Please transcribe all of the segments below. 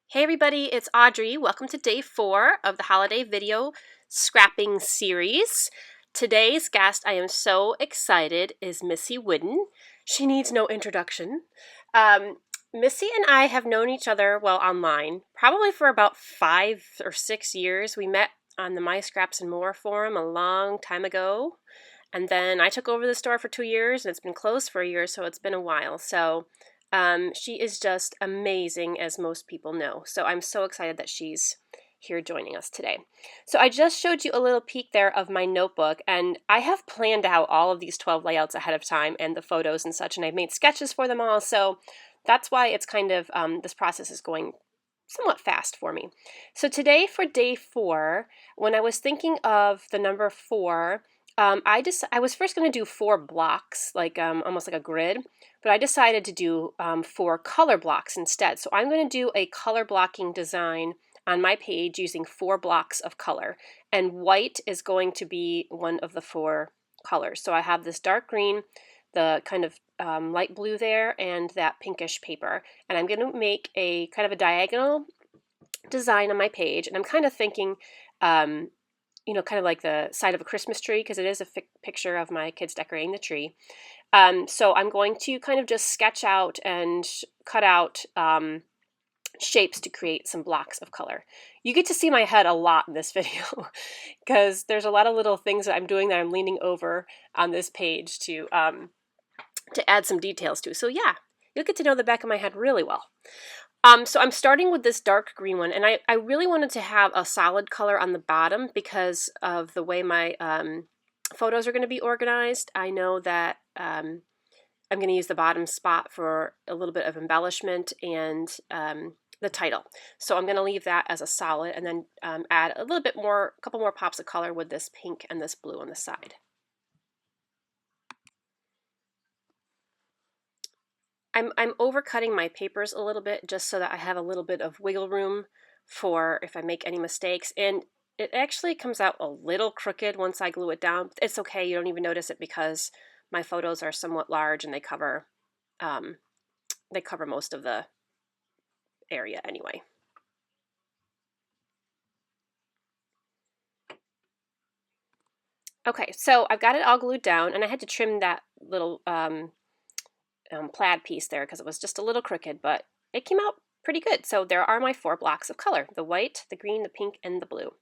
Hey everybody, it's Audrey. Welcome to day 4 of the holiday video scrapping series. Today's guest, I am so excited, is Missy Whidden. She needs no introduction. Missy and I have known each other, well, online, probably for about 5 or 6 years. We met on the My Scraps and More forum a long time ago. And then I took over the store for 2 years, and it's been closed for a year, so it's been a while. She is just amazing, as most people know. So I'm so excited that she's here joining us today. So I just showed you a little peek there of my notebook, and I have planned out all of these 12 layouts ahead of time and the photos and such, and I've made sketches for them all. So that's why it's kind of, this process is going somewhat fast for me. So today for day 4, when I was thinking of the number 4, I was first going to do 4 blocks, like almost like a grid, but I decided to do 4 color blocks instead. So I'm going to do a color blocking design on my page using 4 blocks of color, and white is going to be one of the 4 colors. So I have this dark green, the kind of light blue there, and that pinkish paper, and I'm going to make a kind of a diagonal design on my page, and I'm kind of thinking kind of like the side of a Christmas tree, because it is a picture of my kids decorating the tree. So I'm going to kind of just sketch out and cut out shapes to create some blocks of color. You get to see my head a lot in this video because there's a lot of little things that I'm doing that I'm leaning over on this page to add some details to. So yeah, you'll get to know the back of my head really well. So I'm starting with this dark green one, and I really wanted to have a solid color on the bottom because of the way my photos are going to be organized. I know that I'm going to use the bottom spot for a little bit of embellishment and the title. So I'm going to leave that as a solid, and then add a little bit more, a couple more pops of color with this pink and this blue on the side. I'm overcutting my papers a little bit just so that I have a little bit of wiggle room for if I make any mistakes. And it actually comes out a little crooked once I glue it down. It's okay, you don't even notice it because my photos are somewhat large and they cover most of the area anyway. Okay, so I've got it all glued down, and I had to trim that little plaid piece there because it was just a little crooked, but it came out pretty good. So there are my 4 blocks of color: the white, the green, the pink, and the blue.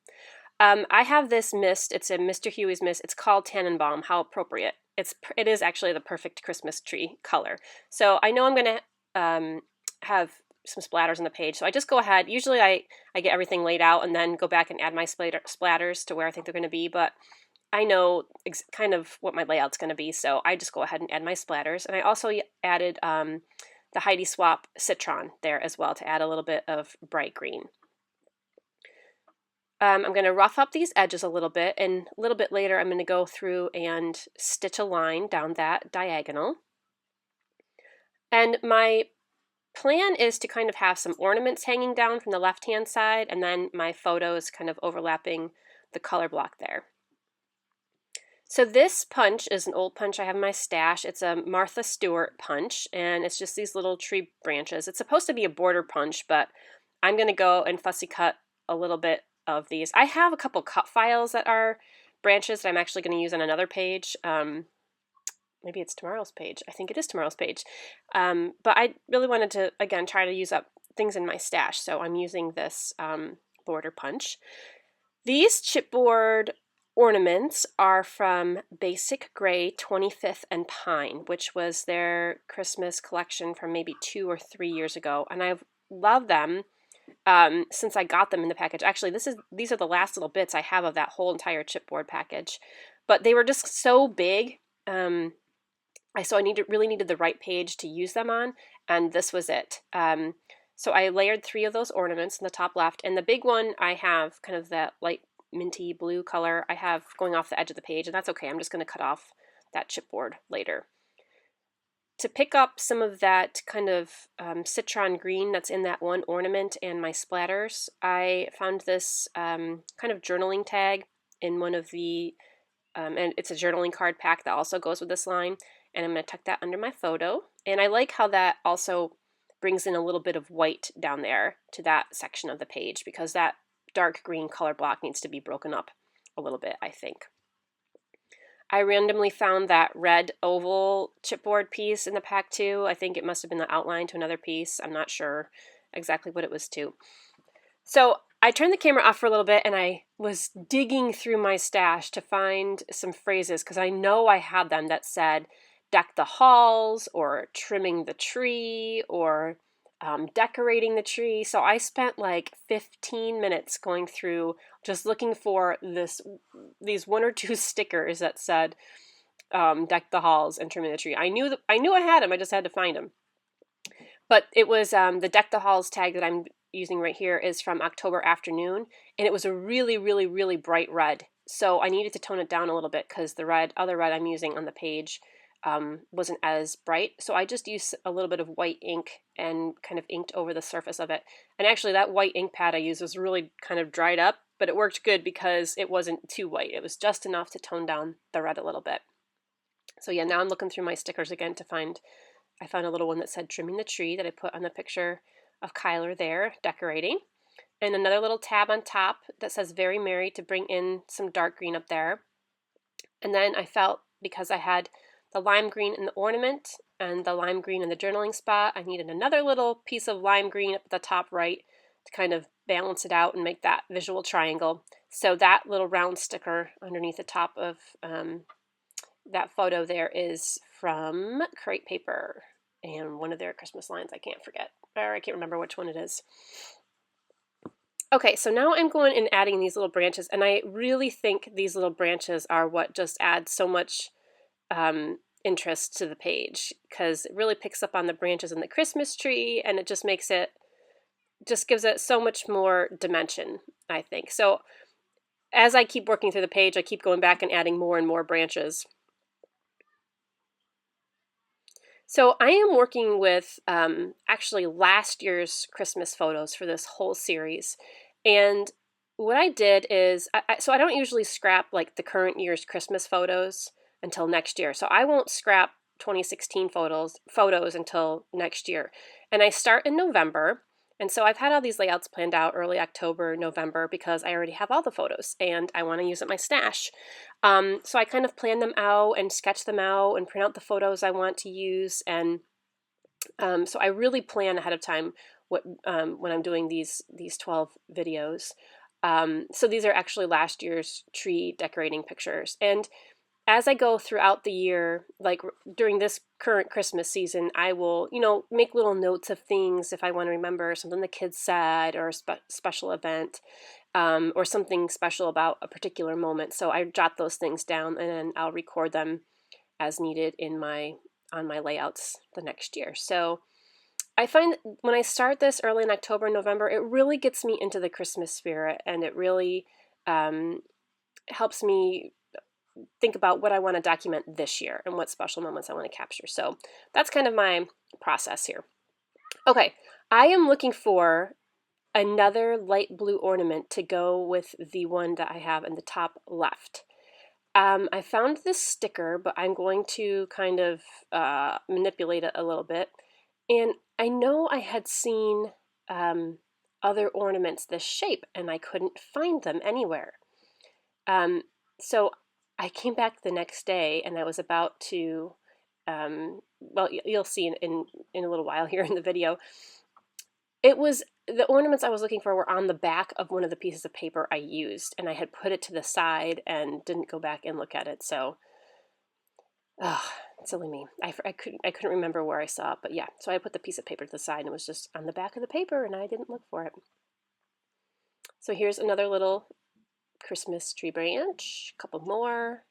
I have this mist. It's a Mr. Huey's mist. It's called Tannenbaum. How appropriate. It is actually the perfect Christmas tree color. So I know I'm going to have some splatters on the page. So I just go ahead. Usually I get everything laid out and then go back and add my splatters to where I think they're going to be. But I know kind of what my layout's going to be, so I just go ahead and add my splatters. And I also added the Heidi Swap Citron there as well to add a little bit of bright green. I'm going to rough up these edges a little bit, and a little bit later I'm going to go through and stitch a line down that diagonal. And my plan is to kind of have some ornaments hanging down from the left-hand side, and then my photos kind of overlapping the color block there. So this punch is an old punch I have in my stash. It's a Martha Stewart punch, and it's just these little tree branches. It's supposed to be a border punch, but I'm going to go and fussy cut a little bit of these. I have a couple cut files that are branches that I'm actually going to use on another page. Maybe it's tomorrow's page. I think it is tomorrow's page. But I really wanted to, again, try to use up things in my stash, so I'm using this border punch. These chipboard ornaments are from Basic Gray 25th and Pine, which was their Christmas collection from maybe 2 or 3 years ago, and I've loved them since I got them in the package. Actually, these are the last little bits I have of that whole entire chipboard package, but they were just so big. So I really needed the right page to use them on, and this was it. So I layered 3 of those ornaments in the top left, and the big one I have kind of that light minty blue color I have going off the edge of the page, and that's okay. I'm just going to cut off that chipboard later. To pick up some of that kind of citron green that's in that one ornament and my splatters, I found this kind of journaling tag in one of the, and it's a journaling card pack that also goes with this line, and I'm going to tuck that under my photo. And I like how that also brings in a little bit of white down there to that section of the page, because that dark green color block needs to be broken up a little bit, I think. I randomly found that red oval chipboard piece in the pack too. I think it must have been the outline to another piece. I'm not sure exactly what it was to. So I turned the camera off for a little bit and I was digging through my stash to find some phrases, because I know I had them that said deck the halls or trimming the tree or decorating the tree. So I spent like 15 minutes going through just looking for these 1 or 2 stickers that said deck the halls and trimming the tree. I knew I had them. I just had to find them. But it was the deck the halls tag that I'm using right here is from October Afternoon, and it was a really, really, really bright red. So I needed to tone it down a little bit because the other red I'm using on the page wasn't as bright. So I just used a little bit of white ink and kind of inked over the surface of it. And actually that white ink pad I used was really kind of dried up, but it worked good because it wasn't too white. It was just enough to tone down the red a little bit. So yeah, now I'm looking through my stickers again to find, I found a little one that said trimming the tree that I put on the picture of Kyler there decorating. And another little tab on top that says very merry to bring in some dark green up there. And then I felt, because I had the lime green in the ornament and the lime green in the journaling spot, I needed another little piece of lime green up at the top right to kind of balance it out and make that visual triangle. So that little round sticker underneath the top of that photo there is from Create Paper and one of their Christmas lines. I can't remember which one it is. Okay, so now I'm going and adding these little branches, and I really think these little branches are what just add so much interest to the page, because it really picks up on the branches in the Christmas tree, and it just gives it so much more dimension, I think. So as I keep working through the page, I keep going back and adding more and more branches. So I am working with actually last year's Christmas photos for this whole series. And what I did is, so I don't usually scrap like the current year's Christmas photos until next year. So I won't scrap 2016 photos until next year. And I start in November. And so I've had all these layouts planned out early October, November, because I already have all the photos and I want to use up my stash. So I kind of plan them out and sketch them out and print out the photos I want to use. And so I really plan ahead of time when I'm doing these 12 videos. So these are actually last year's tree decorating pictures. And as I go throughout the year, like during this current Christmas season, I will, make little notes of things if I want to remember something the kids said or a special event, or something special about a particular moment. So I jot those things down and then I'll record them as needed on my layouts the next year. So I find when I start this early in October, November, it really gets me into the Christmas spirit, and it really helps me think about what I want to document this year and what special moments I want to capture. So that's kind of my process here. Okay, I am looking for another light blue ornament to go with the one that I have in the top left. I found this sticker, but I'm going to kind of manipulate it a little bit. And I know I had seen other ornaments this shape, and I couldn't find them anywhere. So I came back the next day, and I was about to, well, you'll see in a little while here in the video. It was, the ornaments I was looking for were on the back of one of the pieces of paper I used, and I had put it to the side and didn't go back and look at it. So, silly me. I couldn't remember where I saw it, but yeah. So I put the piece of paper to the side, and it was just on the back of the paper, and I didn't look for it. So here's another little Christmas tree branch, a couple more.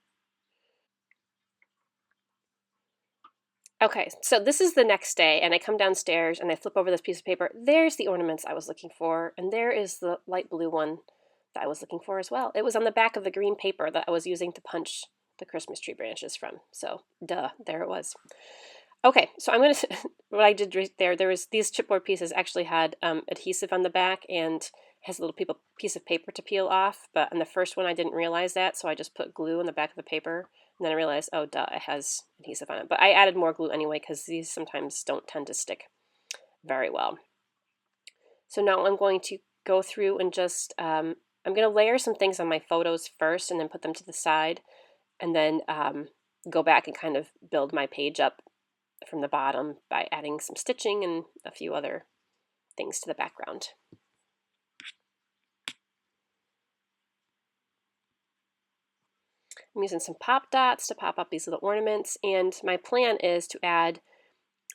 Okay, so this is the next day, and I come downstairs and I flip over this piece of paper. There's the ornaments I was looking for, and there is the light blue one that I was looking for as well. It was on the back of the green paper that I was using to punch the Christmas tree branches from. So, duh, there it was. Okay, so I'm going to, what I did right there was these chipboard pieces actually had adhesive on the back and has a little piece of paper to peel off, but on the first one I didn't realize that, so I just put glue on the back of the paper, and then I realized, oh duh, it has adhesive on it. But I added more glue anyway because these sometimes don't tend to stick very well. So now I'm going to go through and just, I'm going to layer some things on my photos first and then put them to the side, and then go back and kind of build my page up from the bottom by adding some stitching and a few other things to the background. I'm using some pop dots to pop up these little ornaments, and my plan is to add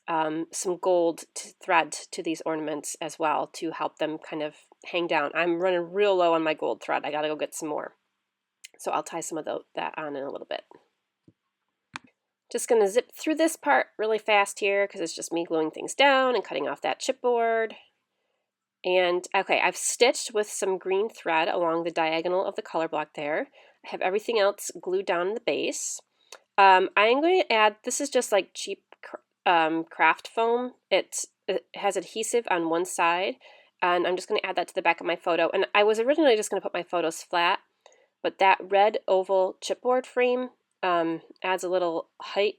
some gold thread to these ornaments as well to help them kind of hang down. I'm running real low on my gold thread. I gotta go get some more. So I'll tie some of that on in a little bit. Just gonna zip through this part really fast here because it's just me gluing things down and cutting off that chipboard. And okay, I've stitched with some green thread along the diagonal of the color block there. I have everything else glued down in the base. I'm going to add, this is just like cheap craft foam. It has adhesive on one side, and I'm just going to add that to the back of my photo. And I was originally just going to put my photos flat, but that red oval chipboard frame adds a little height,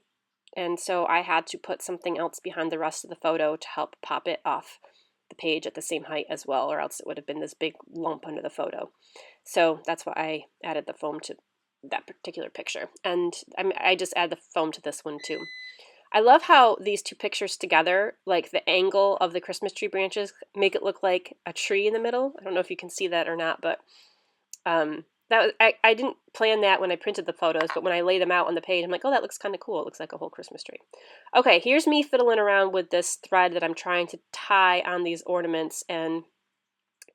and so I had to put something else behind the rest of the photo to help pop it off the page at the same height as well, or else it would have been this big lump under the photo. So that's why I added the foam to that particular picture. And I just add the foam to this one too. I love how these two pictures together, like the angle of the Christmas tree branches, make it look like a tree in the middle. I don't know if you can see that or not, but I didn't plan that when I printed the photos, but when I lay them out on the page, I'm like, oh, that looks kind of cool. It looks like a whole Christmas tree. Okay, here's me fiddling around with this thread that I'm trying to tie on these ornaments, and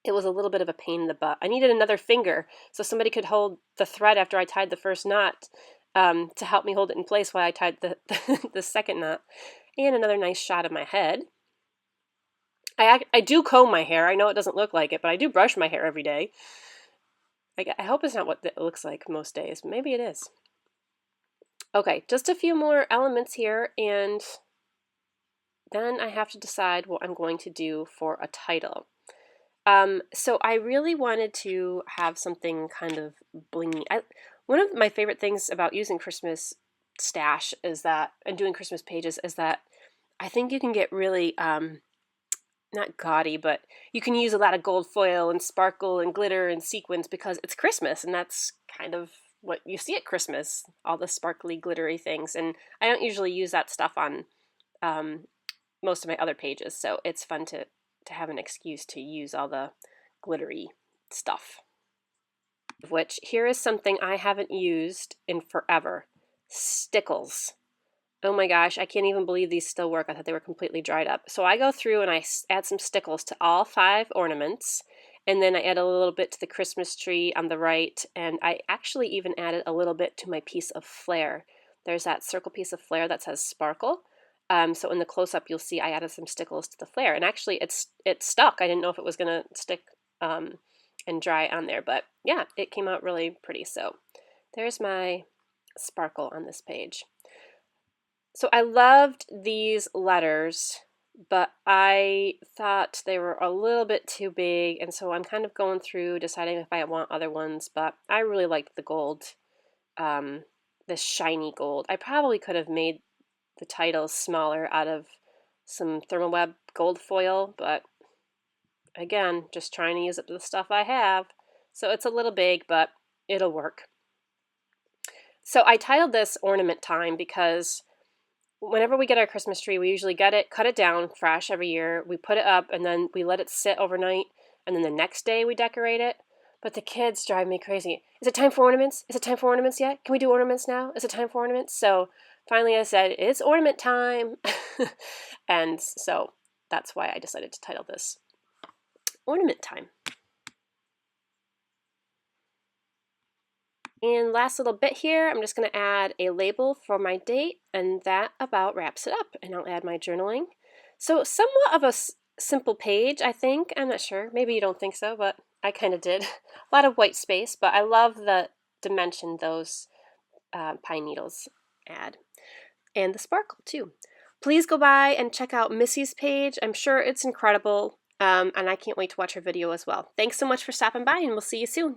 it was a little bit of a pain in the butt. I needed another finger so somebody could hold the thread after I tied the first knot to help me hold it in place while I tied the second knot. And another nice shot of my head. I do comb my hair. I know it doesn't look like it, but I do brush my hair every day. I hope it's not what it looks like most days. Maybe it is. Okay, just a few more elements here, and then I have to decide what I'm going to do for a title. So I really wanted to have something kind of blingy. One of my favorite things about using Christmas stash is that, and doing Christmas pages, is that I think you can get really not gaudy, but you can use a lot of gold foil and sparkle and glitter and sequins because it's Christmas, and that's kind of what you see at Christmas, all the sparkly, glittery things. And I don't usually use that stuff on most of my other pages, so it's fun to have an excuse to use all the glittery stuff. Which, here is something I haven't used in forever. Stickles. Oh my gosh, I can't even believe these still work. I thought they were completely dried up. So I go through and I add some stickles to all 5 ornaments, and then I add a little bit to the Christmas tree on the right, and I actually even added a little bit to my piece of flair. There's that circle piece of flair that says sparkle. So in the close-up you'll see I added some stickles to the flair, and actually it stuck. I didn't know if it was going to stick and dry on there, but yeah, it came out really pretty. So there's my sparkle on this page. So I loved these letters, but I thought they were a little bit too big, and so I'm kind of going through deciding if I want other ones, but I really liked the gold, this shiny gold. I probably could have made the title smaller out of some Thermoweb gold foil, but again, just trying to use up the stuff I have. So it's a little big, but it'll work. So I titled this Ornament Time because whenever we get our Christmas tree, we usually get it, cut it down fresh every year. We put it up and then we let it sit overnight, and then the next day we decorate it. But the kids drive me crazy. Is it time for ornaments? Is it time for ornaments yet? Can we do ornaments now? Is it time for ornaments? So finally I said, it's ornament time. And so that's why I decided to title this Ornament Time. And last little bit here, I'm just going to add a label for my date, and that about wraps it up. And I'll add my journaling. So somewhat of a simple page, I think. I'm not sure. Maybe you don't think so, but I kind of did. A lot of white space, but I love the dimension those pine needles add. And the sparkle, too. Please go by and check out Missy's page. I'm sure it's incredible, and I can't wait to watch her video as well. Thanks so much for stopping by, and we'll see you soon.